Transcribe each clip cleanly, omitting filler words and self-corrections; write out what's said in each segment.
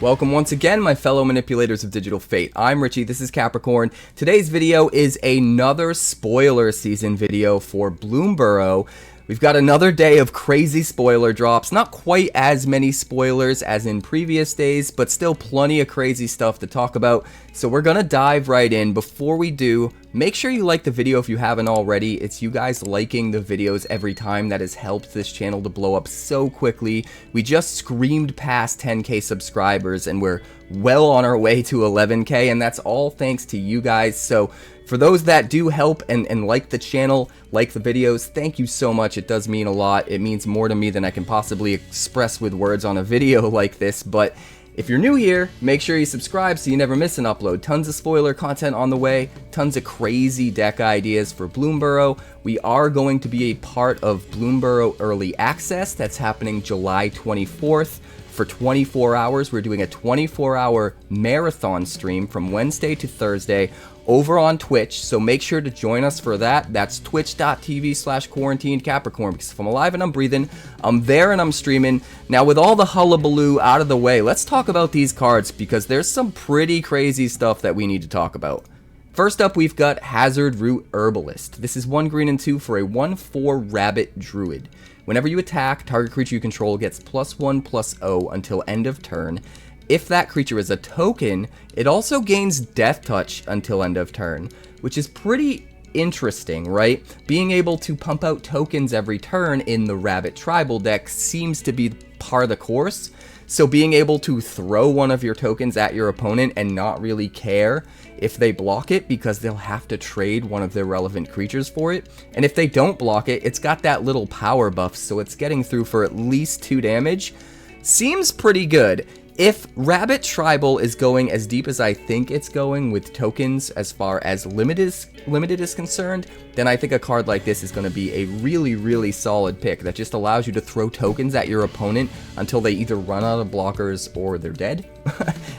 Welcome once again, my fellow manipulators of digital fate. I'm Richie, this is Capricorn. Today's video is another spoiler season video for Bloomburrow. We've got another day of crazy spoiler drops. Not quite as many spoilers as in previous days, but still plenty of crazy stuff to talk about. So we're gonna dive right in. Before we do, make sure you like the video if you haven't already. It's you guys liking the videos every time that has helped this channel to blow up so quickly. We just screamed past 10K subscribers and we're well on our way to 11K, and that's all thanks to you guys. So for those that do help and like the channel, like the videos, thank you so much. It does mean a lot. It means more to me than I can possibly express with words on a video like this. But if you're new here, make sure you subscribe so you never miss an upload. Tons of spoiler content on the way, tons of crazy deck ideas for Bloomburrow. We are going to be a part of Bloomburrow Early Access. That's happening July 24th. For 24 hours, we're doing a 24-hour marathon stream from Wednesday to Thursday over on Twitch, so make sure to join us for that. That's twitch.tv/quarantinedcapricorn, because if I'm alive and I'm breathing, I'm there and I'm streaming. Now, with all the hullabaloo out of the way, let's talk about these cards, because there's some pretty crazy stuff that we need to talk about. First up, we've got Hazard Root Herbalist. This is 1 green and 2 for a 1/4 rabbit druid. Whenever you attack, target creature you control gets +1/+0 until end of turn. If that creature is a token, it also gains Death Touch until end of turn, which is pretty interesting, right? Being able to pump out tokens every turn in the Rabbit Tribal deck seems to be par of the course. So being able to throw one of your tokens at your opponent and not really care if they block it, because they'll have to trade one of their relevant creatures for it. And if they don't block it, it's got that little power buff, so it's getting through for at least 2 damage. Seems pretty good. If Rabbit Tribal is going as deep as I think it's going with tokens as far as limited is concerned, then I think a card like this is going to be a really solid pick that just allows you to throw tokens at your opponent until they either run out of blockers or they're dead.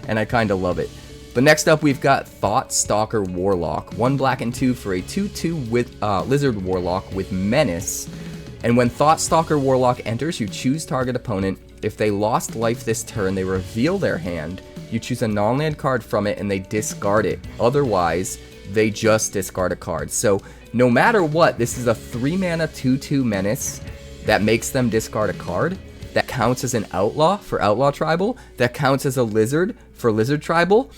And I kind of love it. But next up, we've got Thoughtstalker Warlock. 1 black and 2 for a 2/2 with Lizard Warlock with Menace. And when Thoughtstalker Warlock enters, you choose target opponent. If they lost life this turn, they reveal their hand. You choose a non-land card from it and they discard it. Otherwise, they just discard a card. So no matter what, this is a 3-mana 2/2 Menace that makes them discard a card. That counts as an outlaw for Outlaw Tribal. That counts as a lizard for Lizard Tribal.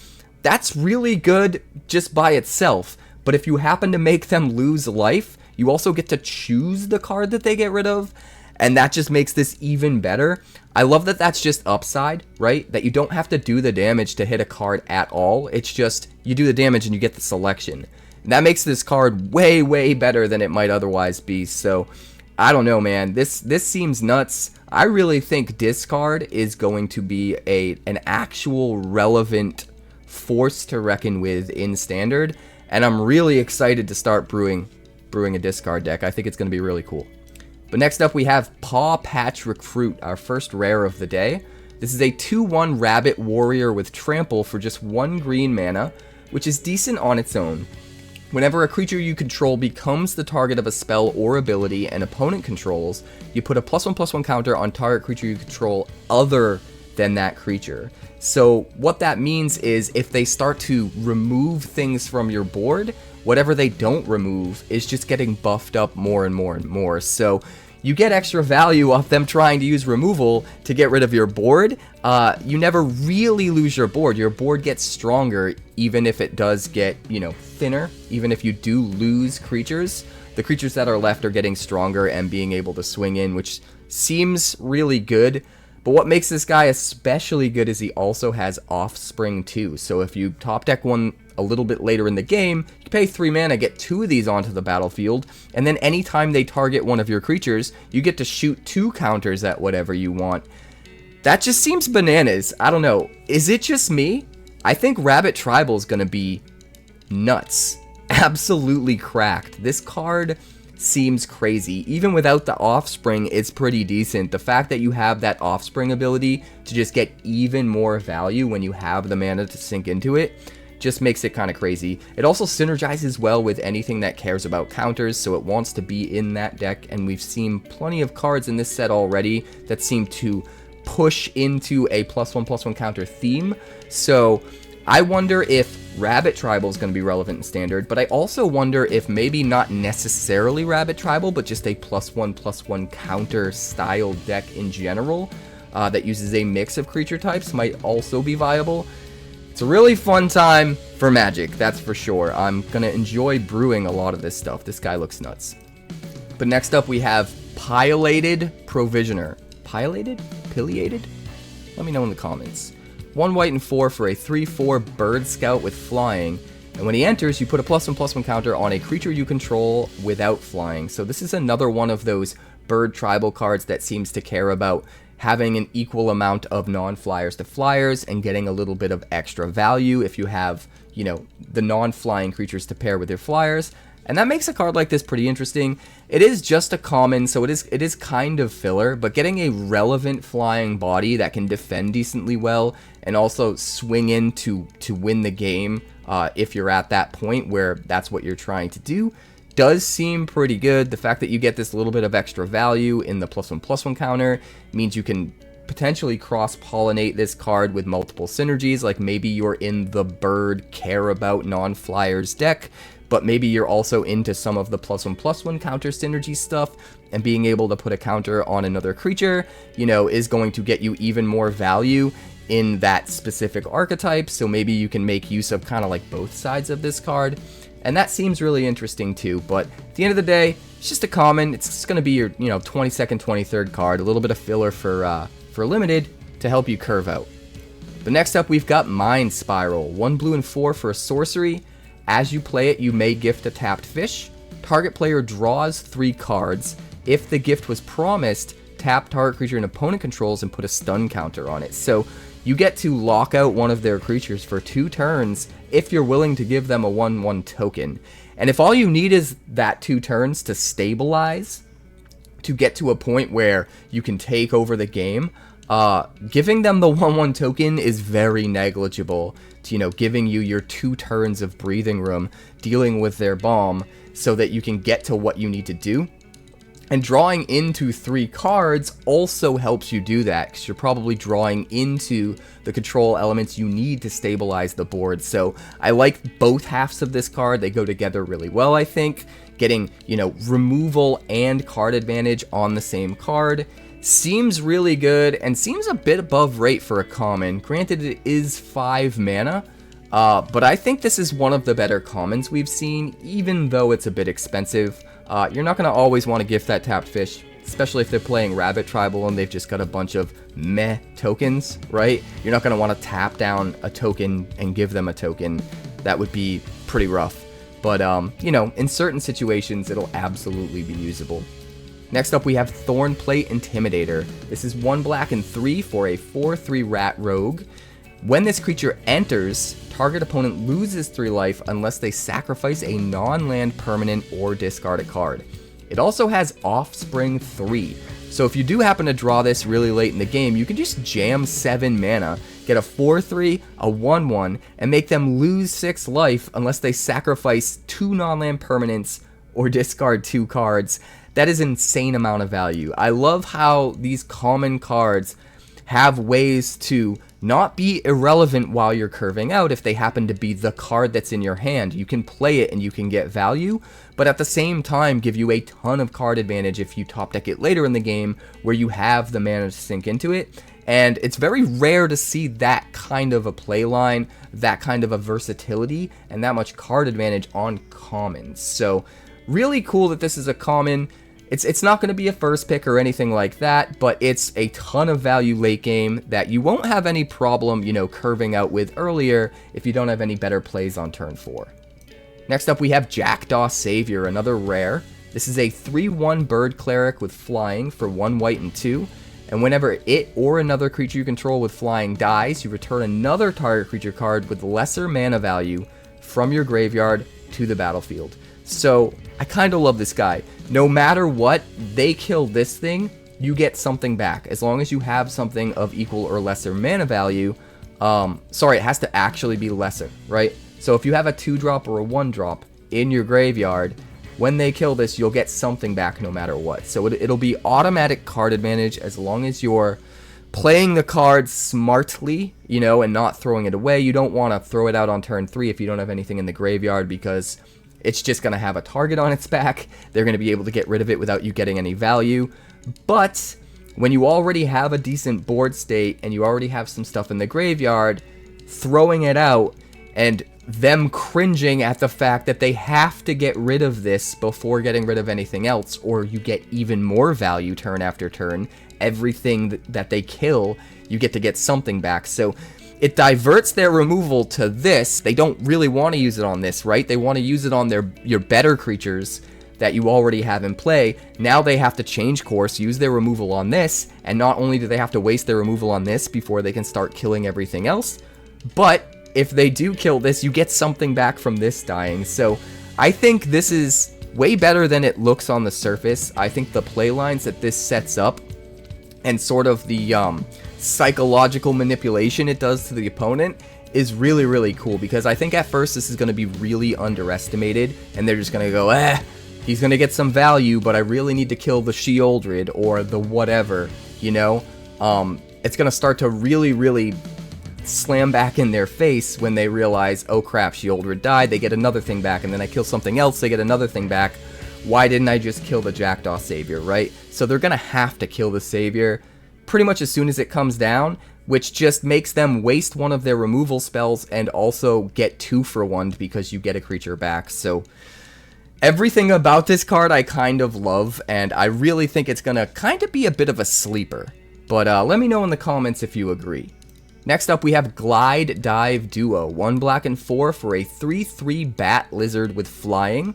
That's really good just by itself. But if you happen to make them lose life, you also get to choose the card that they get rid of. And that just makes this even better. I love that that's just upside, right? That you don't have to do the damage to hit a card at all. It's just, you do the damage and you get the selection. And that makes this card way better than it might otherwise be. So, I don't know, man. This seems nuts. I really think discard is going to be an actual relevant force to reckon with in Standard. And I'm really excited to start brewing a discard deck. I think it's going to be really cool. But next up, we have Paw Patch Recruit, our first rare of the day. This is a 2/1 Rabbit Warrior with Trample for just 1 green mana, which is decent on its own. Whenever a creature you control becomes the target of a spell or ability an opponent controls, you put a +1/+1 counter on target creature you control other than that creature. So what that means is if they start to remove things from your board, whatever they don't remove is just getting buffed up more and more. So you get extra value off them trying to use removal to get rid of your board. You never really lose your board. Your board gets stronger even if it does get, thinner. Even if you do lose creatures, the creatures that are left are getting stronger and being able to swing in, which seems really good. But what makes this guy especially good is he also has Offspring too. So if you top deck one a little bit later in the game, you pay 3 mana, get 2 of these onto the battlefield, and then anytime they target one of your creatures, you get to shoot 2 counters at whatever you want. That just seems bananas. I don't know. Is it just me? I think Rabbit Tribal is going to be nuts. Absolutely cracked. This card seems crazy. Even without the Offspring, it's pretty decent. The fact that you have that Offspring ability to just get even more value when you have the mana to sink into it just makes it kind of crazy. It also synergizes well with anything that cares about counters, so it wants to be in that deck, and we've seen plenty of cards in this set already that seem to push into a +1/+1 counter theme. So I wonder if Rabbit Tribal is going to be relevant in Standard, but I also wonder if maybe not necessarily Rabbit Tribal, but just a +1/+1 counter style deck in general that uses a mix of creature types might also be viable. It's a really fun time for Magic, that's for sure. I'm going to enjoy brewing a lot of this stuff. This guy looks nuts. But next up we have Pileated Provisioner. Pileated? Pileated? Let me know in the comments. 1 white and 4 for a 3/4 Bird Scout with flying. And when he enters, you put a +1/+1 counter on a creature you control without flying. So this is another one of those bird tribal cards that seems to care about having an equal amount of non-flyers to flyers and getting a little bit of extra value if you have, you know, the non-flying creatures to pair with your flyers. And that makes a card like this pretty interesting. It is just a common, so it is kind of filler, but getting a relevant flying body that can defend decently well and also swing in to win the game if you're at that point where that's what you're trying to do does seem pretty good. The fact that you get this little bit of extra value in the +1/+1 counter means you can potentially cross-pollinate this card with multiple synergies, like maybe you're in the bird care about non-flyers deck, but maybe you're also into some of the +1/+1 counter synergy stuff, and being able to put a counter on another creature, you know, is going to get you even more value in that specific archetype. So maybe you can make use of kind of like both sides of this card, and that seems really interesting too. But at the end of the day, it's just a common. It's just going to be your, you know, 22nd, 23rd card, a little bit of filler for limited to help you curve out. But next up, we've got Mind Spiral. 1 blue and 4 for a sorcery. As you play it, you may gift a tapped fish. Target player draws 3 cards. If the gift was promised, tap target creature an opponent controls and put a stun counter on it. So you get to lock out one of their creatures for 2 turns if you're willing to give them a 1/1 token. And if all you need is that 2 turns to stabilize, to get to a point where you can take over the game, giving them the 1/1 token is very negligible to, you know, giving you your 2 turns of breathing room, dealing with their bomb so that you can get to what you need to do. And drawing into 3 cards also helps you do that, because you're probably drawing into the control elements you need to stabilize the board. So I like both halves of this card. They go together really well, I think. Getting, you know, removal and card advantage on the same card seems really good and seems a bit above rate for a common. Granted, it is 5 mana, but I think this is one of the better commons we've seen, even though it's a bit expensive. You're not going to always want to gift that tapped fish, especially if they're playing Rabbit Tribal and they've just got a bunch of meh tokens, right? You're not going to want to tap down a token and give them a token. That would be pretty rough. But, you know, in certain situations, it'll absolutely be usable. Next up, we have Thornplate Intimidator. This is 1 black and 3 for a 4/3 rat rogue. When this creature enters, target opponent loses 3 life unless they sacrifice a non-land permanent or discard a card. It also has Offspring 3. So if you do happen to draw this really late in the game, you can just jam 7 mana, get a 4/3, a 1/1, and make them lose 6 life unless they sacrifice 2 non-land permanents or discard 2 cards. That is an insane amount of value. I love how these common cards have ways to not be irrelevant while you're curving out if they happen to be the card that's in your hand. You can play it and you can get value, but at the same time give you a ton of card advantage if you top deck it later in the game where you have the mana to sink into it. And it's very rare to see that kind of a play line, that kind of a versatility, and that much card advantage on commons. So really cool that this is a common. It's not going to be a first pick or anything like that, but it's a ton of value late game that you won't have any problem, you know, curving out with earlier if you don't have any better plays on turn 4. Next up, we have Jacka Savior, another rare. This is a 3/1 bird cleric with flying for 1 white and 2. And whenever it or another creature you control with flying dies, you return another target creature card with lesser mana value from your graveyard to the battlefield. So I kind of love this guy. No matter what, they kill this thing, you get something back. As long as you have something of equal or lesser mana value. Sorry, it has to actually be lesser, right? So if you have a 2-drop or a 1-drop in your graveyard, when they kill this, you'll get something back no matter what. So it'll be automatic card advantage as long as you're playing the card smartly, you know, and not throwing it away. You don't want to throw it out on turn 3 if you don't have anything in the graveyard, because it's just going to have a target on its back. They're going to be able to get rid of it without you getting any value. But when you already have a decent board state and you already have some stuff in the graveyard, throwing it out and them cringing at the fact that they have to get rid of this before getting rid of anything else, or you get even more value turn after turn. Everything that they kill, you get to get something back. So it diverts their removal to this. They don't really want to use it on this, right? They want to use it on your better creatures that you already have in play. Now they have to change course, use their removal on this, and not only do they have to waste their removal on this before they can start killing everything else, but if they do kill this, you get something back from this dying. So I think this is way better than it looks on the surface. I think the play lines that this sets up and sort of the psychological manipulation it does to the opponent is really, really cool, because I think at first this is going to be really underestimated, and they're just going to go, he's going to get some value, but I really need to kill the 𝐒𝐲𝐿Dred or the whatever, you know? It's going to start to really, really slam back in their face when they realize, oh crap, 𝐒𝐲𝐿Dred died, they get another thing back, and then I kill something else, they get another thing back. Why didn't I just kill the Jacka Savior, right? So they're going to have to kill the Savior pretty much as soon as it comes down, which just makes them waste one of their removal spells and also get 2 for 1 because you get a creature back. So everything about this card I kind of love, and I really think it's going to kind of be a bit of a sleeper. But let me know in the comments if you agree. Next up, we have Glide Dive Duo. 1 black and 4 for a 3/3 bat lizard with flying.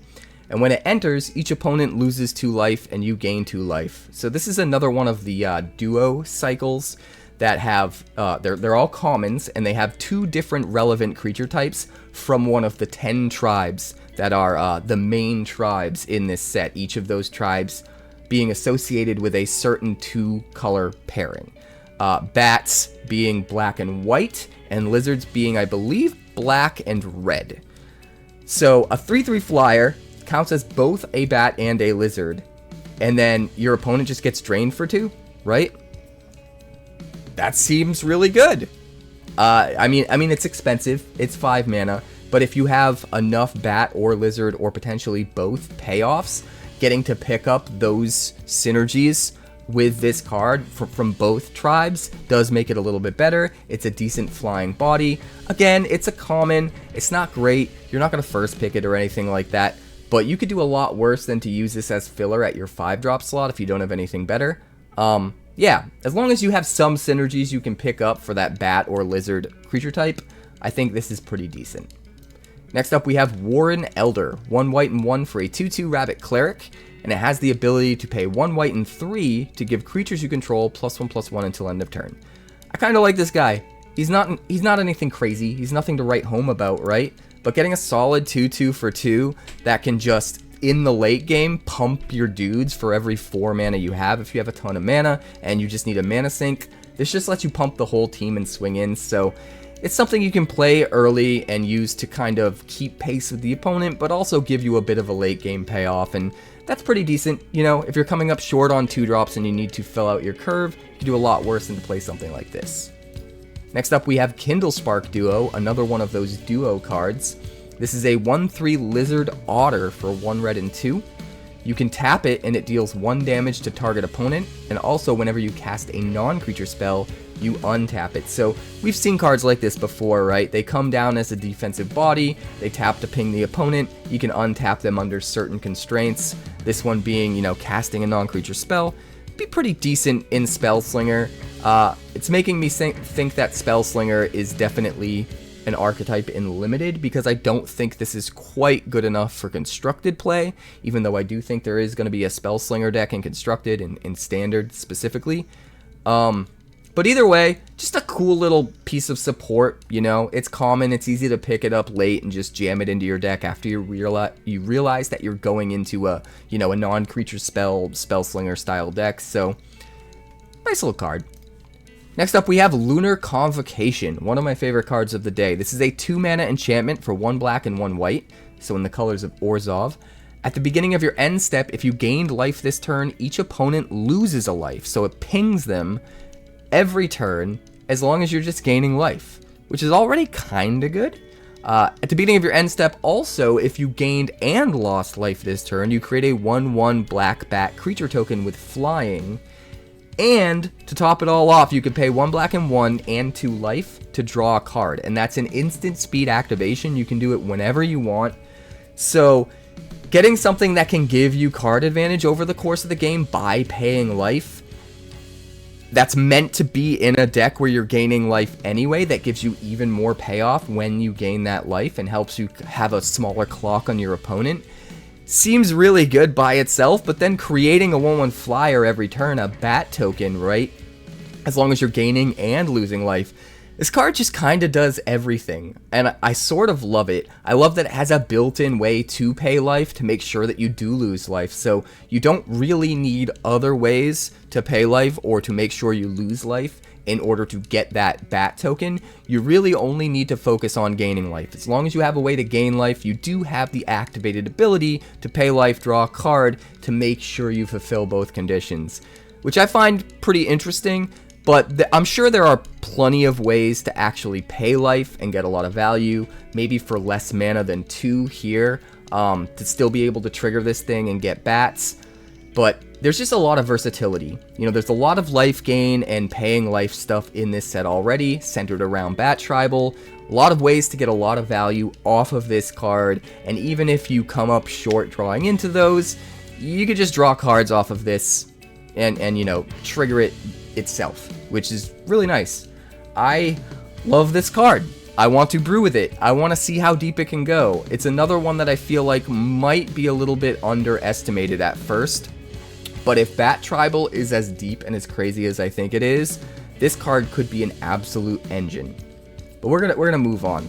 And when it enters, each opponent loses 2 life and you gain 2 life. So this is another one of the duo cycles that have, they're all commons, and they have 2 different relevant creature types from one of the 10 tribes that are the main tribes in this set. Each of those tribes being associated with a certain 2-color pairing. Bats being black and white, and lizards being, I believe, black and red. So a 3/3 flyer counts as both a bat and a lizard, and then your opponent just gets drained for 2, right? That seems really good. I mean it's expensive. It's 5 mana, but if you have enough bat or lizard or potentially both payoffs, getting to pick up those synergies with this card from both tribes does make it a little bit better. It's a decent flying body. Again, it's a common. It's not great. You're not going to first pick it or anything like that, but you could do a lot worse than to use this as filler at your 5-drop slot if you don't have anything better. Yeah, as long as you have some synergies you can pick up for that bat or lizard creature type, I think this is pretty decent. Next up, we have Warren Elder. 1 white and 1 for a 2/2 rabbit cleric, and it has the ability to pay 1 white and 3 to give creatures you control +1/+1 until end of turn. I kind of like this guy. He's not anything crazy. He's nothing to write home about, right? But getting a solid 2/2 for 2 that can just, in the late game, pump your dudes for every 4 mana you have. If you have a ton of mana and you just need a mana sink, this just lets you pump the whole team and swing in. So it's something you can play early and use to kind of keep pace with the opponent, but also give you a bit of a late game payoff, and that's pretty decent. You know, if you're coming up short on 2-drops and you need to fill out your curve, you can do a lot worse than to play something like this. Next up, we have Kindle Spark Duo, another one of those duo cards. This is a 1/3 lizard otter for 1 red and 2. You can tap it and it deals 1 damage to target opponent, and also whenever you cast a non-creature spell, you untap it. So we've seen cards like this before, right? They come down as a defensive body, they tap to ping the opponent, you can untap them under certain constraints. This one being, you know, casting a non-creature spell. Be pretty decent in Spellslinger. It's making me think that Spellslinger is definitely an archetype in Limited, because I don't think this is quite good enough for Constructed play, even though I do think there is going to be a Spellslinger deck in Constructed and in Standard specifically. But either way, just a cool little piece of support, you know. It's common, it's easy to pick it up late and just jam it into your deck after you realize that you're going into a, you know, a non-creature Spellslinger style deck. So, nice little card. Next up, we have Lunar Convocation, one of my favorite cards of the day. This is a 2-mana enchantment for 1 black and 1 white, so in the colors of Orzhov. At the beginning of your end step, if you gained life this turn, each opponent loses a life, so it pings them, every turn as long as you're just gaining life, which is already kinda good. At the beginning of your end step, also, if you gained and lost life this turn, you create a 1/1 black bat creature token with flying. And to top it all off, you could pay 1 black and 1 and 2 life to draw a card. And that's an instant speed activation. You can do it whenever you want. So getting something that can give you card advantage over the course of the game by paying life, that's meant to be in a deck where you're gaining life anyway, that gives you even more payoff when you gain that life and helps you have a smaller clock on your opponent, seems really good by itself. But then creating a 1/1 flyer every turn, a bat token, right, as long as you're gaining and losing life, this card just kind of does everything, and I sort of love it. I love that it has a built-in way to pay life to make sure that you do lose life, so you don't really need other ways to pay life or to make sure you lose life in order to get that bat token. You really only need to focus on gaining life. As long as you have a way to gain life, you do have the activated ability to pay life, draw a card to make sure you fulfill both conditions, which I find pretty interesting. But I'm sure there are plenty of ways to actually pay life and get a lot of value, maybe for less mana than 2 here, to still be able to trigger this thing and get bats. But there's just a lot of versatility. You know, there's a lot of life gain and paying life stuff in this set already, centered around Bat Tribal. A lot of ways to get a lot of value off of this card, and even if you come up short drawing into those, you could just draw cards off of this and you know, trigger it itself, which is really nice. I love this card. I want to brew with it. I want to see how deep it can go. It's another one that I feel like might be a little bit underestimated at first, but if Bat Tribal is as deep and as crazy as I think it is, this card could be an absolute engine. But we're gonna move on.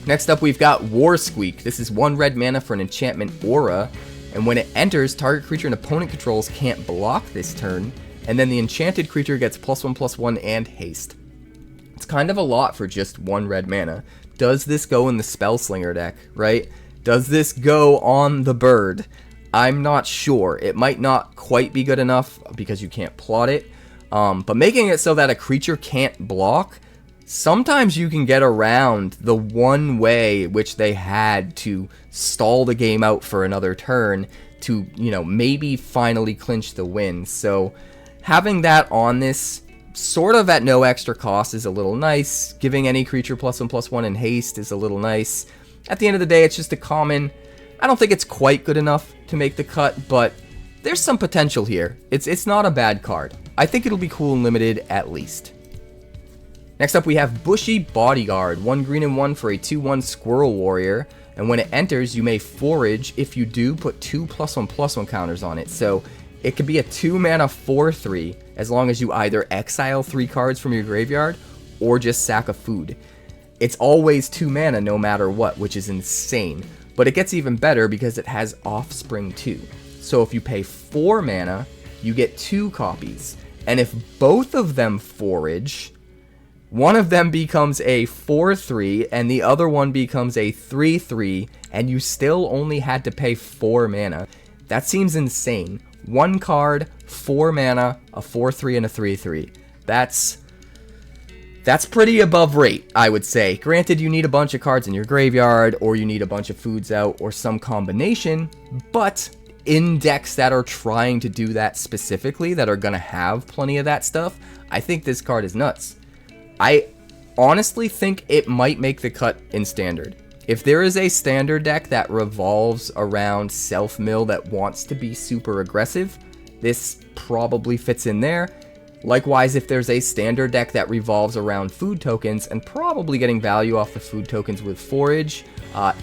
Next up, we've got 𝑤arsqueak. This is 1 red mana for an enchantment aura, and when it enters, target creature an opponent controls can't block this turn, and then the enchanted creature gets +1/+1 and haste. It's kind of a lot for just 1 red mana. Does this go in the Spellslinger deck, right? Does this go on the bird? I'm not sure. It might not quite be good enough because you can't plot it. But making it so that a creature can't block, sometimes you can get around the one way which they had to stall the game out for another turn to, you know, maybe finally clinch the win. So having that on this, sort of at no extra cost, is a little nice. Giving any creature +1/+1 and haste is a little nice. At the end of the day, it's just a common. I don't think it's quite good enough to make the cut, but there's some potential here. It's not a bad card. I think it'll be cool and limited at least. Next up, we have Bushy Bodyguard, 1 green and 1 for a 2/1 Squirrel Warrior, and when it enters, you may forage. If you do, put 2 +1/+1 counters on it. So it could be a 2 mana 4/3 as long as you either exile 3 cards from your graveyard or just sack a food. It's always 2 mana no matter what, which is insane. But it gets even better because it has Offspring too. So if you pay 4 mana, you get 2 copies. And if both of them forage, one of them becomes a 4/3 and the other one becomes a 3/3, and you still only had to pay 4 mana. That seems insane. 1 card, 4 mana, a 4/3 and a 3/3. That's pretty above rate, I would say. Granted, you need a bunch of cards in your graveyard, or you need a bunch of foods out, or some combination, but in decks that are trying to do that specifically, that are gonna have plenty of that stuff, I think this card is nuts. I honestly think it might make the cut in Standard. If there is a Standard deck that revolves around self-mill that wants to be super aggressive, this probably fits in there. Likewise, if there's a Standard deck that revolves around food tokens and probably getting value off the food tokens with forage,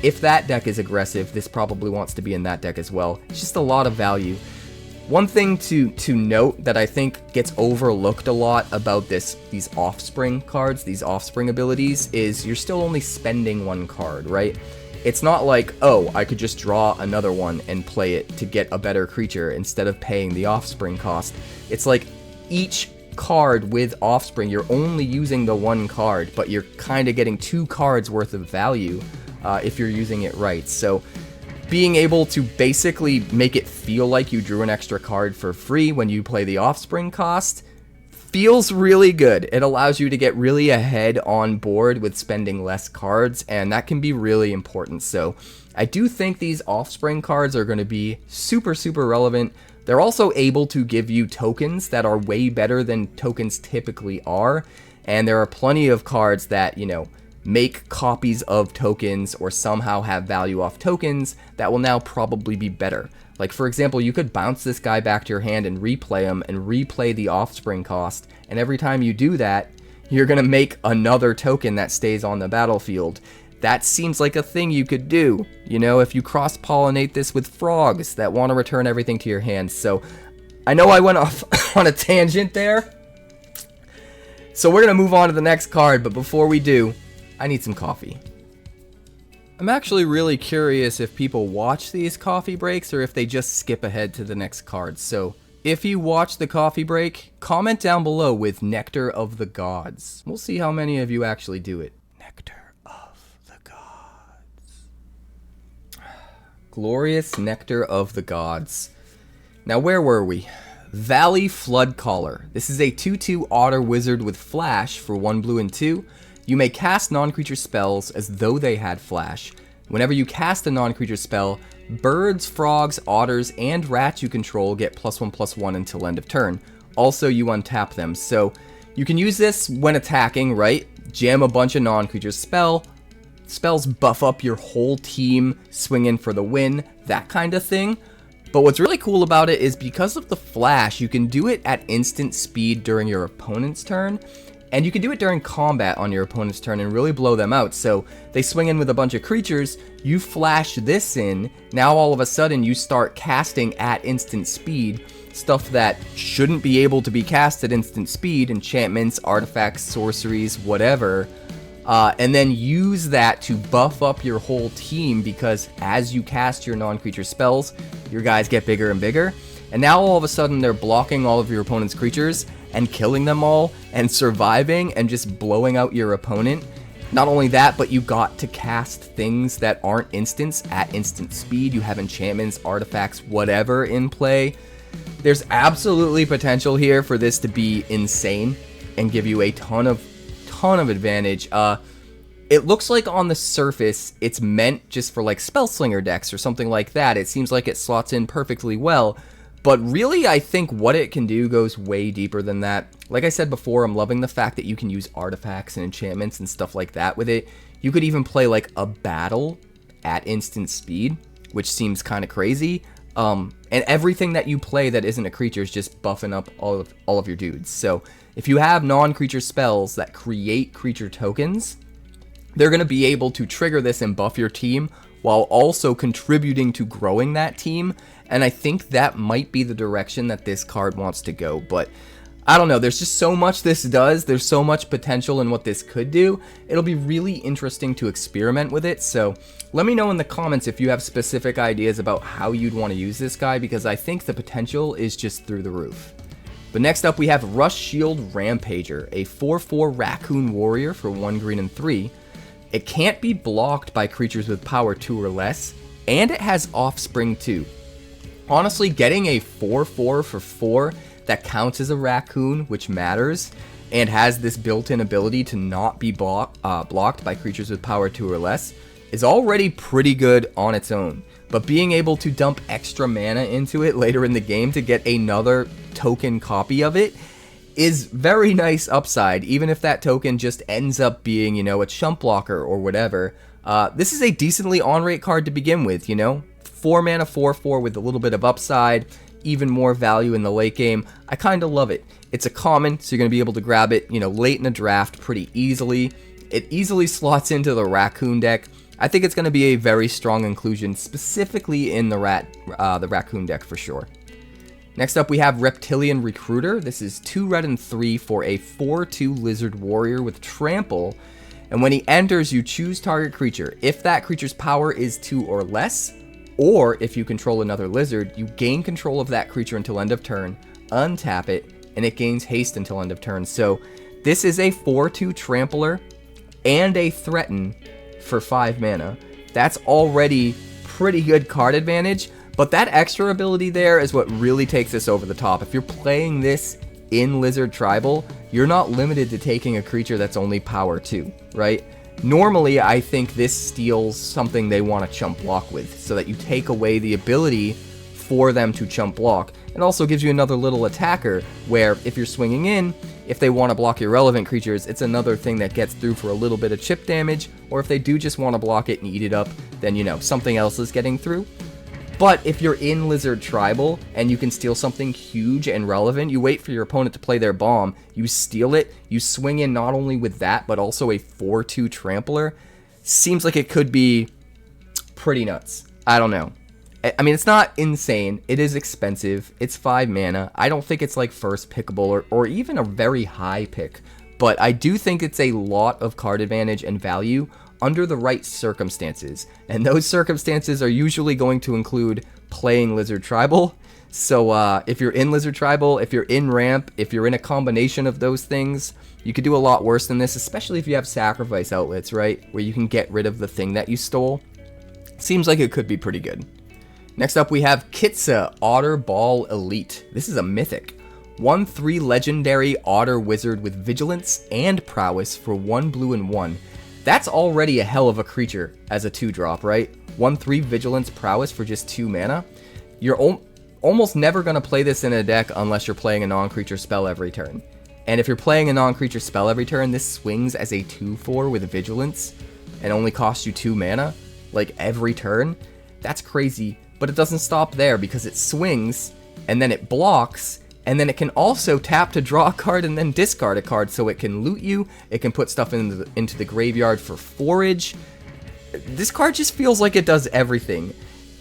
if that deck is aggressive, this probably wants to be in that deck as well. It's just a lot of value. One thing to note that I think gets overlooked a lot about these Offspring cards, these Offspring abilities, is you're still only spending 1 card, right? It's not like, oh, I could just draw another one and play it to get a better creature instead of paying the Offspring cost. It's like each card with Offspring, you're only using the 1 card, but you're kind of getting 2 cards worth of value if you're using it right. So being able to basically make it feel like you drew an extra card for free when you play the Offspring cost feels really good. It allows you to get really ahead on board with spending less cards, and that can be really important. So I do think these Offspring cards are going to be super, super relevant. They're also able to give you tokens that are way better than tokens typically are, and there are plenty of cards that, you know, make copies of tokens or somehow have value off tokens that will now probably be better. Like, for example, you could bounce this guy back to your hand and replay him and replay the Offspring cost, and every time you do that, you're going to make another token that stays on the battlefield. That seems like a thing you could do, you know, if you cross-pollinate this with frogs that want to return everything to your hand. So, I know I went off on a tangent there. So we're going to move on to the next card, but before we do, I need some coffee. I'm actually really curious if people watch these coffee breaks or if they just skip ahead to the next card. So if you watch the coffee break, comment down below with Nectar of the Gods. We'll see how many of you actually do it. Nectar of the Gods. Glorious Nectar of the Gods. Now where were we? Valley Floodcaller. This is a 2/2 otter wizard with flash for 1 blue and 2. You may cast non-creature spells as though they had flash. Whenever you cast a non-creature spell, birds, frogs, otters, and rats you control get +1/+1 until end of turn. Also, you untap them. So you can use this when attacking, right? Jam a bunch of non-creature spells buff up your whole team, swing in for the win, that kind of thing. But what's really cool about it is because of the flash, you can do it at instant speed during your opponent's turn. And you can do it during combat on your opponent's turn and really blow them out. So they swing in with a bunch of creatures, you flash this in, now all of a sudden you start casting at instant speed, stuff that shouldn't be able to be cast at instant speed, enchantments, artifacts, sorceries, whatever, and then use that to buff up your whole team because as you cast your non-creature spells, your guys get bigger and bigger. And now all of a sudden they're blocking all of your opponent's creatures and killing them all and surviving and just blowing out your opponent. Not only that, but you got to cast things that aren't instants at instant speed. You have enchantments, artifacts, whatever in play. There's absolutely potential here for this to be insane and give you a ton of advantage. It looks like on the surface it's meant just for like Spellslinger decks or something like that. It seems like it slots in perfectly well. But really, I think what it can do goes way deeper than that. Like I said before, I'm loving the fact that you can use artifacts and enchantments and stuff like that with it. You could even play like a battle at instant speed, which seems kind of crazy. And everything that you play that isn't a creature is just buffing up all of your dudes. So if you have non-creature spells that create creature tokens, they're going to be able to trigger this and buff your team while also contributing to growing that team. And I think that might be the direction that this card wants to go. But I don't know, there's just so much this does. There's so much potential in what this could do. It'll be really interesting to experiment with it. So let me know in the comments if you have specific ideas about how you'd want to use this guy, because I think the potential is just through the roof. But next up we have Rush Shield Rampager, a 4/4 raccoon warrior for 1 green and 3. It can't be blocked by creatures with power 2 or less, and it has Offspring too. Honestly, getting a 4/4 for 4 that counts as a raccoon, which matters, and has this built-in ability to not be blocked by creatures with power 2 or less, is already pretty good on its own. But being able to dump extra mana into it later in the game to get another token copy of it is very nice upside, even if that token just ends up being, you know, a chump blocker or whatever. This is a decently on-rate card to begin with, you know? 4 mana 4/4 with a little bit of upside, even more value in the late game. I kind of love it. It's a common, so you're going to be able to grab it, you know, late in the draft pretty easily. It easily slots into the Raccoon deck. I think it's going to be a very strong inclusion, specifically in the Raccoon deck for sure. Next up we have Reptilian Recruiter. This is 2 red and 3 for a 4/2 Lizard Warrior with Trample. And when he enters, you choose target creature. If that creature's power is 2 or less, or if you control another lizard, you gain control of that creature until end of turn, untap it, and it gains haste until end of turn. So this is a 4/2 Trampler and a Threaten for 5 mana. That's already pretty good card advantage, but that extra ability there is what really takes this over the top. If you're playing this in Lizard Tribal, you're not limited to taking a creature that's only power 2, right? Normally, I think this steals something they want to chump block with, so that you take away the ability for them to chump block. It also gives you another little attacker, where if you're swinging in, if they want to block your relevant creatures, it's another thing that gets through for a little bit of chip damage, or if they do just want to block it and eat it up, then, you know, something else is getting through. But if you're in Lizard Tribal and you can steal something huge and relevant, you wait for your opponent to play their bomb, you steal it, you swing in not only with that, but also a 4/2 Trampler. Seems like it could be pretty nuts. I don't know. I mean, it's not insane. It is expensive. It's 5 mana. I don't think it's like first pickable or even a very high pick. But I do think it's a lot of card advantage and value under the right circumstances. And those circumstances are usually going to include playing Lizard Tribal. So if you're in Lizard Tribal, if you're in Ramp, if you're in a combination of those things, you could do a lot worse than this, especially if you have sacrifice outlets, right? Where you can get rid of the thing that you stole. Seems like it could be pretty good. Next up, we have Kitsa, Otter Ball Elite. This is a mythic. 1/3 legendary Otter Wizard with Vigilance and Prowess for 1 blue and 1. That's already a hell of a creature as a 2-drop, right? 1/3 Vigilance Prowess for just 2 mana. You're almost never going to play this in a deck unless you're playing a non-creature spell every turn. And if you're playing a non-creature spell every turn, this swings as a 2/4 with Vigilance and only costs you 2 mana, like every turn. That's crazy. But it doesn't stop there, because it swings, and then it blocks, and then it can also tap to draw a card and then discard a card, so it can loot you, it can put stuff into the graveyard for forage. This card just feels like it does everything.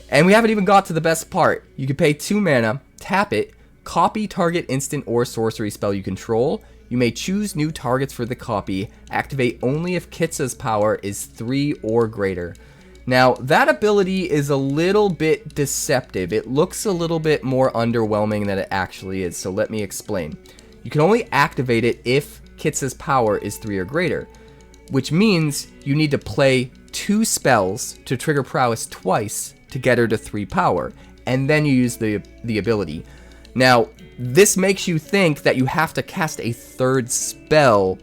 And we haven't even got to the best part. You can pay 2 mana, tap it, copy target instant or sorcery spell you control. You may choose new targets for the copy, activate only if Kitsa's power is 3 or greater. Now, that ability is a little bit deceptive. It looks a little bit more underwhelming than it actually is, so let me explain. You can only activate it if Kitsa's power is 3 or greater, which means you need to play 2 spells to trigger Prowess twice to get her to 3 power, and then you use the ability. Now, this makes you think that you have to cast a 3rd spell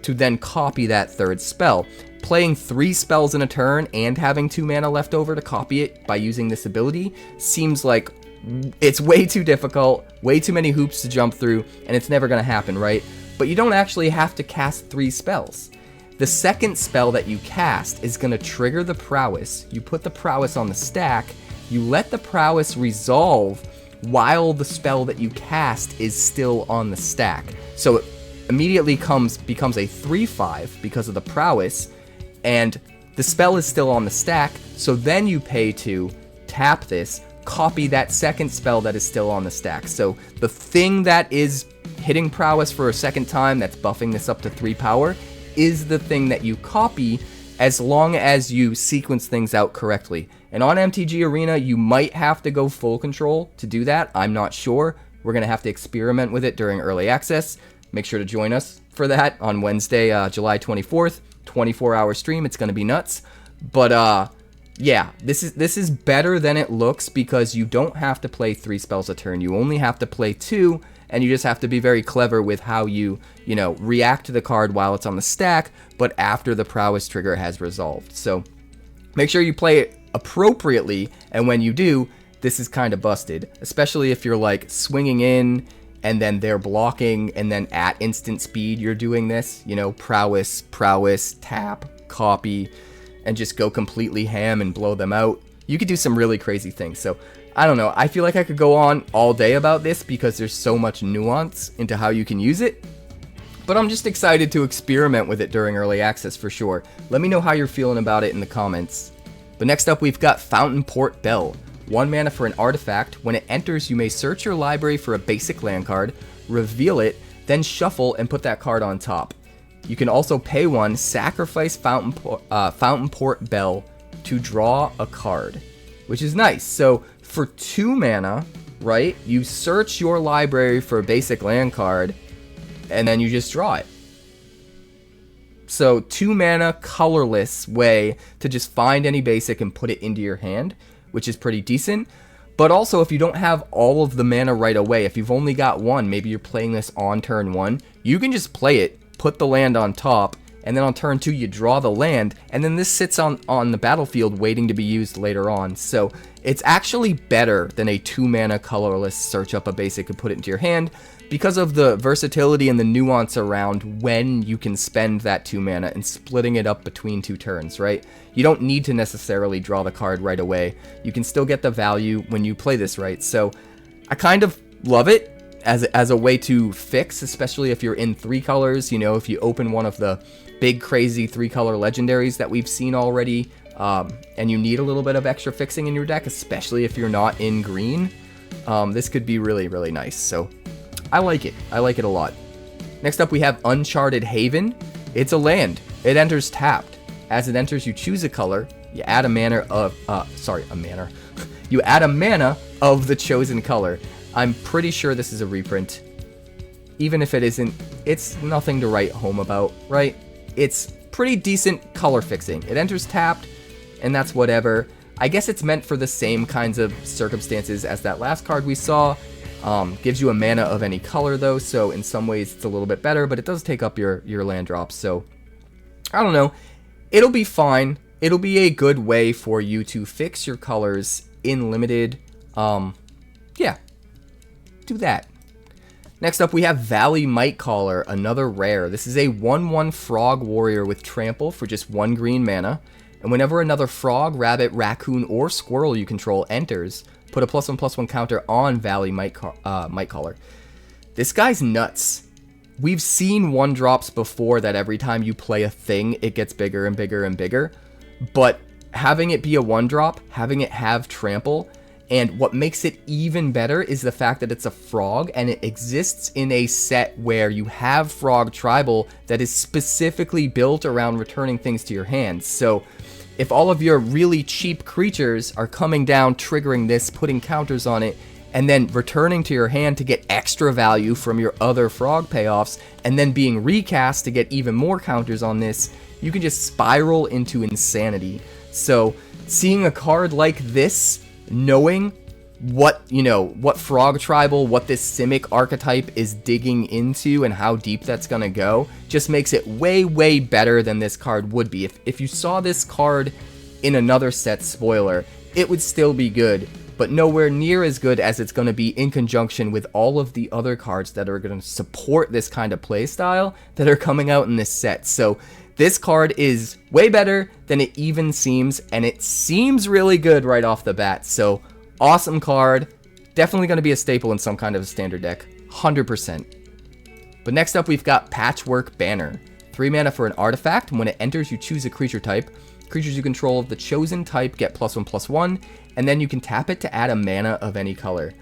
to then copy that 3rd spell. Playing 3 spells in a turn and having 2 mana left over to copy it by using this ability seems like it's way too difficult, way too many hoops to jump through, and it's never going to happen, right? But you don't actually have to cast 3 spells. The second spell that you cast is going to trigger the Prowess. You put the Prowess on the stack, you let the Prowess resolve while the spell that you cast is still on the stack. So it immediately becomes a 3/5 because of the Prowess, and the spell is still on the stack, so then you pay to tap this, copy that second spell that is still on the stack. So the thing that is hitting Prowess for a second time, that's buffing this up to 3 power, is the thing that you copy, as long as you sequence things out correctly. And on MTG Arena, you might have to go full control to do that. I'm not sure. We're going to have to experiment with it during early access. Make sure to join us for that on Wednesday, July 24th. 24-hour stream. It's going to be nuts. But yeah, this is better than it looks, because you don't have to play 3 spells a turn. You only have to play 2, and you just have to be very clever with how you react to the card while it's on the stack, but after the Prowess trigger has resolved. So make sure you play it appropriately, and when you do, this is kind of busted, especially if you're like swinging in and then they're blocking, and then at instant speed you're doing this, prowess, tap, copy, and just go completely ham and blow them out. You could do some really crazy things. So I don't know, I feel like I could go on all day about this because there's so much nuance into how you can use it, but I'm just excited to experiment with it during early access for sure. Let me know how you're feeling about it in the comments. But next up, we've got Fountain Port Bell. 1 mana for an artifact. When it enters, you may search your library for a basic land card, reveal it, then shuffle and put that card on top. You can also pay 1, sacrifice Fountain Port Bell to draw a card, which is nice. So for 2 mana, right, you search your library for a basic land card, and then you just draw it. So 2 mana, colorless way to just find any basic and put it into your hand, which is pretty decent. But also, if you don't have all of the mana right away, if you've only got one, maybe you're playing this on turn 1, you can just play it, put the land on top, and then on turn 2 you draw the land, and then this sits on the battlefield waiting to be used later on. So it's actually better than a 2-mana colorless search up a basic and put it into your hand, because of the versatility and the nuance around when you can spend that 2 mana and splitting it up between 2 turns, right? You don't need to necessarily draw the card right away. You can still get the value when you play this right. So I kind of love it as a way to fix, especially if you're in 3 colors. You know, if you open one of the big crazy 3-color legendaries that we've seen already, and you need a little bit of extra fixing in your deck, especially if you're not in green, this could be really, really nice. So I like it. I like it a lot. Next up, we have Uncharted Haven. It's a land. It enters tapped. As it enters, you choose a color. You add a mana of, you add a mana of the chosen color. I'm pretty sure this is a reprint. Even if it isn't, it's nothing to write home about, right? It's pretty decent color fixing. It enters tapped, and that's whatever. I guess it's meant for the same kinds of circumstances as that last card we saw. Gives you a mana of any color though, so in some ways it's a little bit better, but it does take up your land drops, so I don't know. It'll be fine. It'll be a good way for you to fix your colors in limited. Yeah, do that. Next up, we have Valley Mightcaller, another rare. This is a 1/1 frog warrior with trample for just 1 green mana, and whenever another frog, rabbit, raccoon, or squirrel you control enters, put a +1/+1 counter on Valley Mightcaller. This guy's nuts. We've seen 1-drops before that every time you play a thing, it gets bigger and bigger and bigger. But having it be a 1-drop, having it have trample, and what makes it even better is the fact that it's a frog, and it exists in a set where you have frog tribal that is specifically built around returning things to your hands. So if all of your really cheap creatures are coming down, triggering this, putting counters on it, and then returning to your hand to get extra value from your other frog payoffs, and then being recast to get even more counters on this, you can just spiral into insanity. So seeing a card like this, knowing what, you know, what frog tribal, what this Simic archetype is digging into and how deep that's gonna go, just makes it way, way better than this card would be. If you saw this card in another set, spoiler, it would still be good, but nowhere near as good as it's gonna be in conjunction with all of the other cards that are gonna support this kind of playstyle that are coming out in this set. So this card is way better than it even seems, and it seems really good right off the bat. So awesome card, definitely going to be a staple in some kind of a standard deck, 100%. But next up, we've got Patchwork Banner. 3 mana for an artifact, and when it enters, you choose a creature type. Creatures you control of the chosen type get +1/+1, and then you can tap it to add a mana of any color.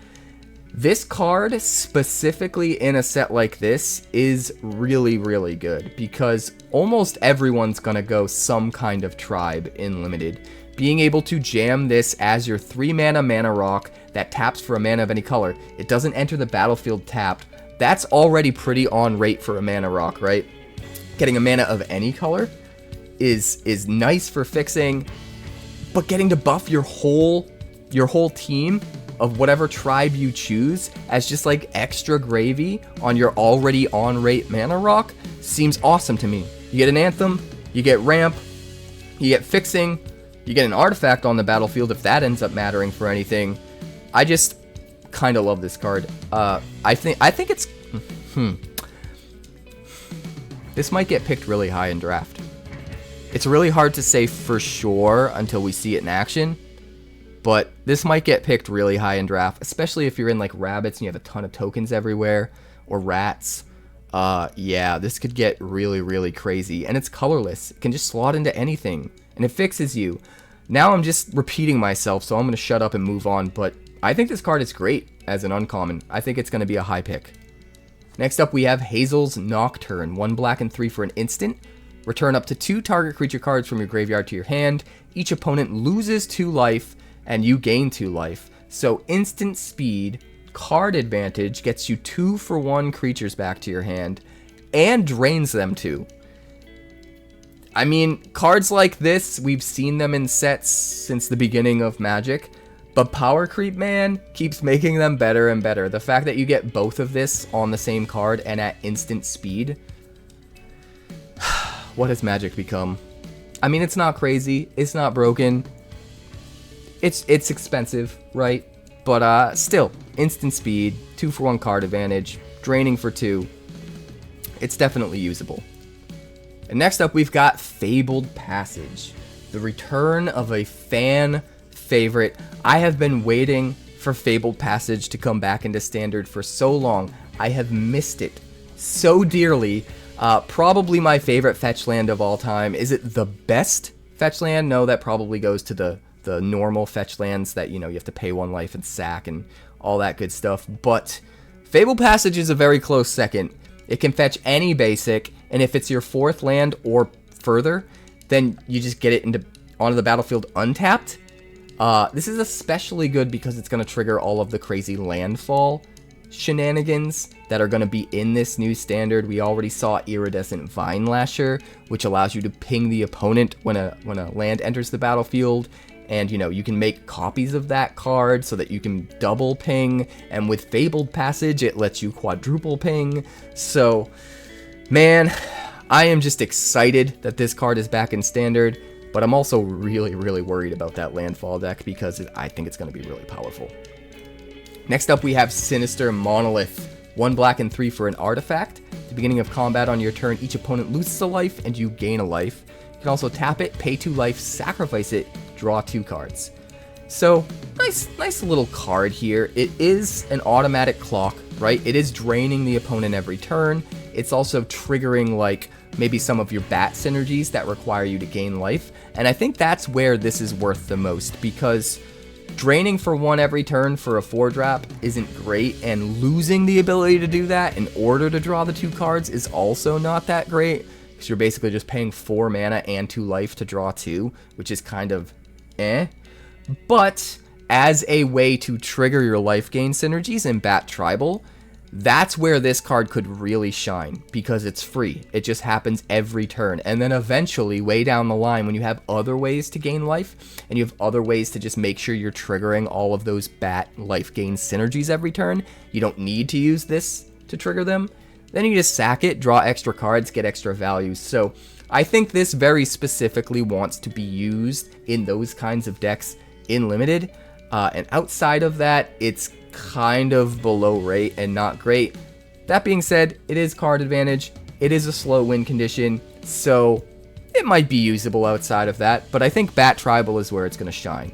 This card, specifically in a set like this, is really, really good, because almost everyone's going to go some kind of tribe in Limited. Being able to jam this as your 3 mana rock that taps for a mana of any color, it doesn't enter the battlefield tapped, that's already pretty on rate for a mana rock, right? Getting a mana of any color is nice for fixing, but getting to buff your whole team of whatever tribe you choose as just like extra gravy on your already on rate mana rock seems awesome to me. You get an Anthem, you get ramp, you get fixing, you get an artifact on the battlefield if that ends up mattering for anything. I just kind of love this card. I think it's this might get picked really high in draft. It's really hard to say for sure until we see it in action, but this might get picked really high in draft, especially if you're in like rabbits and you have a ton of tokens everywhere, or rats. Yeah, this could get really, really crazy, and it's colorless. It can just slot into anything, and it fixes you. Now I'm just repeating myself, so I'm going to shut up and move on, but I think this card is great as an uncommon. I think it's going to be a high pick. Next up, we have Hazels Nocturne. 1 black and 3 for an instant. Return up to 2 target creature cards from your graveyard to your hand. Each opponent loses 2 life, and you gain 2 life. So instant speed, card advantage gets you 2 for 1 creatures back to your hand, and drains them 2. I mean, cards like this, we've seen them in sets since the beginning of Magic, But power creep, man, keeps making them better and better. The fact that you get both of this on the same card and at instant speed. What has Magic become? I mean, it's not crazy. It's not broken. It's expensive, right? But still, instant speed, 2-for-1 card advantage, draining for 2. It's definitely usable. And next up, we've got Fabled Passage, the return of a fan favorite. I have been waiting for Fabled Passage to come back into Standard for so long. I have missed it so dearly. Probably my favorite fetch land of all time. Is it the best fetch land? No, that probably goes to the normal fetch lands that, you have to pay 1 life and sack and all that good stuff. But Fable Passage is a very close second. It can fetch any basic, and if it's your 4th land or further, then you just get it onto the battlefield untapped. This is especially good because it's going to trigger all of the crazy landfall shenanigans that are going to be in this new standard. We already saw Iridescent Vine Lasher, which allows you to ping the opponent when a land enters the battlefield. And, you can make copies of that card so that you can double ping. And with Fabled Passage, it lets you quadruple ping. So, man, I am just excited that this card is back in Standard. But I'm also really, really worried about that landfall deck because I think it's going to be really powerful. Next up, we have Sinister Monolith. 1 black and 3 for an artifact. At the beginning of combat on your turn, each opponent loses a life and you gain a life. You can also tap it, pay 2 life, sacrifice it, draw 2 cards. So, nice little card here. It is an automatic clock, right? It is draining the opponent every turn. It's also triggering, like, maybe some of your bat synergies that require you to gain life. And I think that's where this is worth the most, because draining for 1 every turn for a 4-drop isn't great, and losing the ability to do that in order to draw the 2 cards is also not that great, because you're basically just paying 4 mana and 2 life to draw 2, which is kind of But as a way to trigger your life gain synergies in Bat Tribal, that's where this card could really shine, because it's free. It just happens every turn. And then eventually, way down the line, when you have other ways to gain life, and you have other ways to just make sure you're triggering all of those Bat life gain synergies every turn, you don't need to use this to trigger them, then you just sack it, draw extra cards, get extra values. So I think this very specifically wants to be used in those kinds of decks in Limited. And outside of that, it's kind of below rate and not great. That being said, it is card advantage. It is a slow win condition, so it might be usable outside of that, but I think Bat Tribal is where it's going to shine.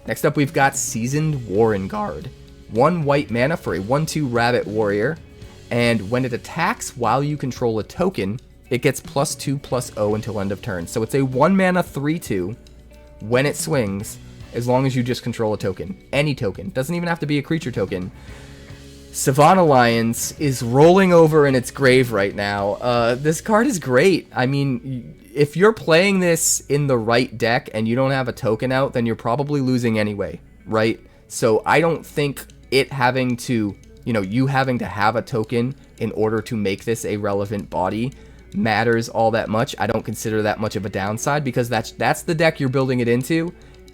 Next up, we've got Seasoned Warren Guard. 1 white mana for a 1/2 Rabbit Warrior, and when it attacks while you control a token, it gets +2/+0 until end of turn. So it's a 1 mana 3/2 when it swings, as long as you just control a token. Any token. Doesn't even have to be a creature token. Savannah Lions is rolling over in its grave right now. This card is great. I mean, if you're playing this in the right deck and you don't have a token out, then you're probably losing anyway, right? So I don't think it having to, you having to have a token in order to make this a relevant body matters all that much. I don't consider that much of a downside, because that's the deck you're building it into.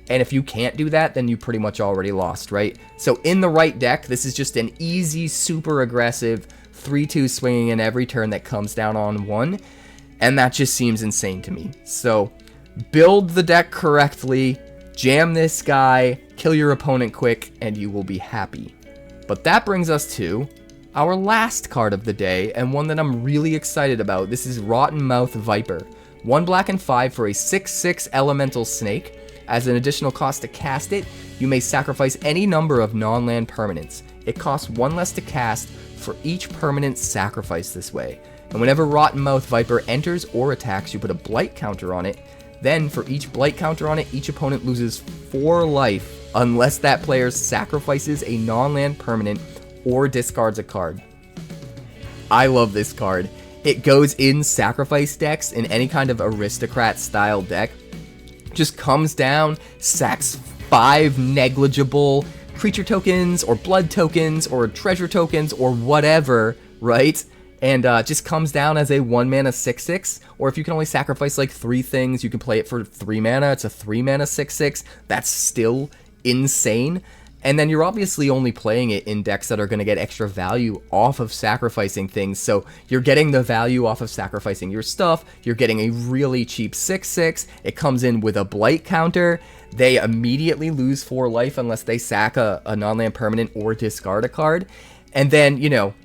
And if you can't do that, then you pretty much already lost, right? So in the right deck, this is just an easy, super aggressive 3/2 swinging in every turn that comes down on 1. And that just seems insane to me. So build the deck correctly, jam this guy, kill your opponent quick, and you will be happy. But that brings us to our last card of the day, and one that I'm really excited about. This is Rotten Mouth Viper. 1 black and 5 for a 6/6 elemental snake. As an additional cost to cast it, you may sacrifice any number of non-land permanents. It costs 1 less to cast for each permanent sacrificed this way. And whenever Rotten Mouth Viper enters or attacks, you put a blight counter on it. Then, for each blight counter on it, each opponent loses 4 life unless that player sacrifices a non-land permanent or discards a card. I love this card. It goes in sacrifice decks in any kind of aristocrat style deck. Just comes down, sacks 5 negligible creature tokens or blood tokens or treasure tokens or whatever, right? And just comes down as a 1 mana 6/6. Or if you can only sacrifice like 3 things, you can play it for 3 mana. It's a 3 mana 6/6. That's still insane. And then you're obviously only playing it in decks that are going to get extra value off of sacrificing things. So you're getting the value off of sacrificing your stuff. You're getting a really cheap 6/6. It comes in with a blight counter. They immediately lose 4 life unless they sack a non-land permanent or discard a card. And then, you know,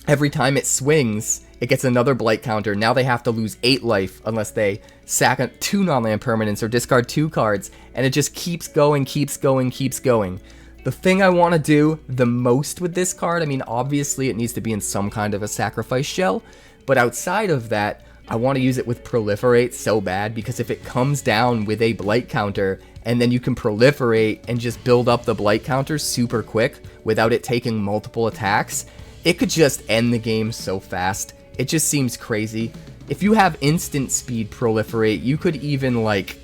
every time it swings, it gets another blight counter. Now they have to lose 8 life unless they sack 2 non-land permanents or discard 2 cards. And it just keeps going, keeps going, keeps going. The thing I want to do the most with this card, I mean, obviously it needs to be in some kind of a sacrifice shell. But outside of that, I want to use it with Proliferate so bad, because if it comes down with a blight counter and then you can proliferate and just build up the blight counter super quick without it taking multiple attacks, it could just end the game so fast. It just seems crazy. If you have instant speed Proliferate, you could even, like,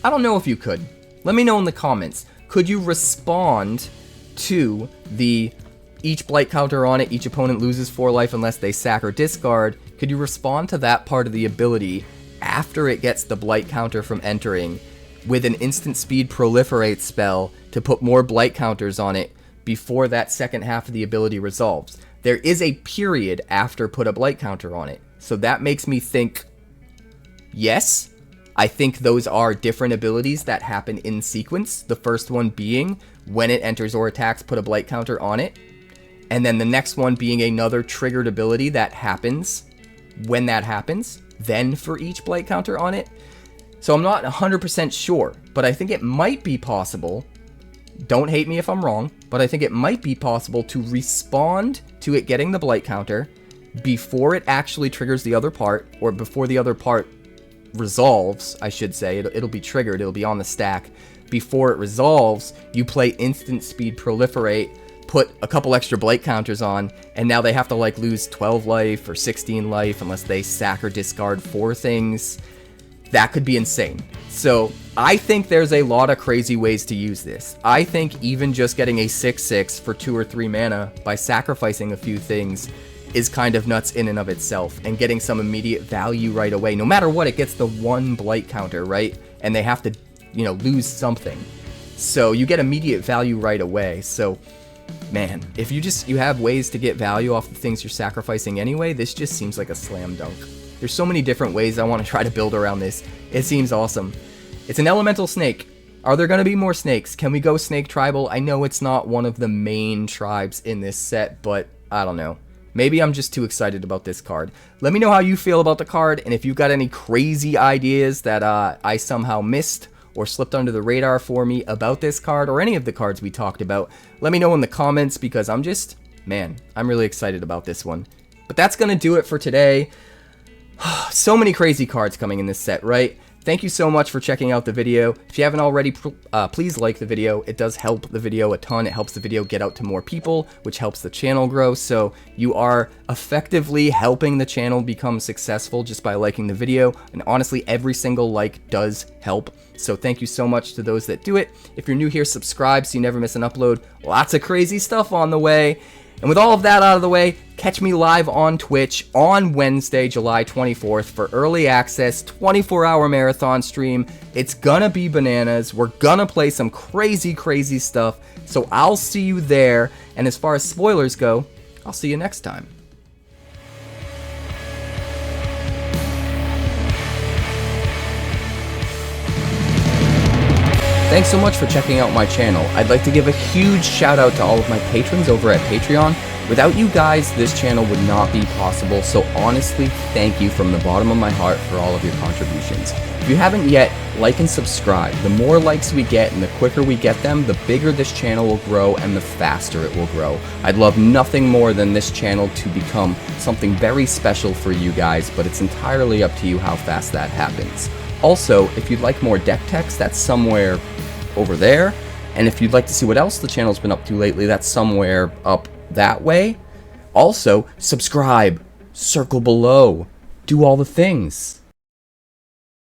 I don't know if you could. Let me know in the comments. Could you respond to the each blight counter on it, each opponent loses 4 life unless they sack or discard? Could you respond to that part of the ability after it gets the blight counter from entering with an instant speed Proliferate spell to put more blight counters on it before that second half of the ability resolves? There is a period after put a blight counter on it. So that makes me think, yes, I think those are different abilities that happen in sequence. The first one being when it enters or attacks, put a blight counter on it. And then the next one being another triggered ability that happens when that happens, then for each blight counter on it. So I'm not 100% sure, but I think it might be possible. Don't hate me if I'm wrong, but I think it might be possible to respond to it getting the blight counter before it actually triggers the other part, or before the other part resolves, I should say. It'll be triggered, it'll be on the stack. Before it resolves, you play instant speed Proliferate, put a couple extra blight counters on, and now they have to like lose 12 life or 16 life unless they sack or discard 4 things. That could be insane. So I think there's a lot of crazy ways to use this. I think even just getting a 6/6 for 2 or 3 mana by sacrificing a few things is kind of nuts in and of itself, and getting some immediate value right away. No matter what, it gets the 1 blight counter, right? And they have to, you know, lose something. So you get immediate value right away. So, man, if you have ways to get value off the things you're sacrificing anyway, this just seems like a slam dunk. There's so many different ways I want to try to build around this. It seems awesome. It's an elemental snake. Are there going to be more snakes? Can we go snake tribal? I know it's not one of the main tribes in this set, but I don't know. Maybe I'm just too excited about this card. Let me know how you feel about the card, and if you've got any crazy ideas that I somehow missed or slipped under the radar for me about this card, or any of the cards we talked about, let me know in the comments, because I'm really excited about this one. But that's going to do it for today. So many crazy cards coming in this set, right? Thank you so much for checking out the video. If you haven't already, please like the video. It does help the video a ton. It helps the video get out to more people, which helps the channel grow. So you are effectively helping the channel become successful just by liking the video. And honestly, every single like does help. So thank you so much to those that do it. If you're new here, subscribe so you never miss an upload. Lots of crazy stuff on the way. And with all of that out of the way, catch me live on Twitch on Wednesday, July 24th for early access, 24-hour marathon stream. It's gonna be bananas. We're gonna play some crazy, crazy stuff. So I'll see you there. And as far as spoilers go, I'll see you next time. Thanks so much for checking out my channel. I'd like to give a huge shout out to all of my patrons over at Patreon. Without you guys, this channel would not be possible, so honestly, thank you from the bottom of my heart for all of your contributions. If you haven't yet, like and subscribe. The more likes we get and the quicker we get them, the bigger this channel will grow and the faster it will grow. I'd love nothing more than this channel to become something very special for you guys, but it's entirely up to you how fast that happens. Also, if you'd like more deck text, that's somewhere over there. And if you'd like to see what else the channel's been up to lately, that's somewhere up that way. Also, subscribe, circle below, do all the things.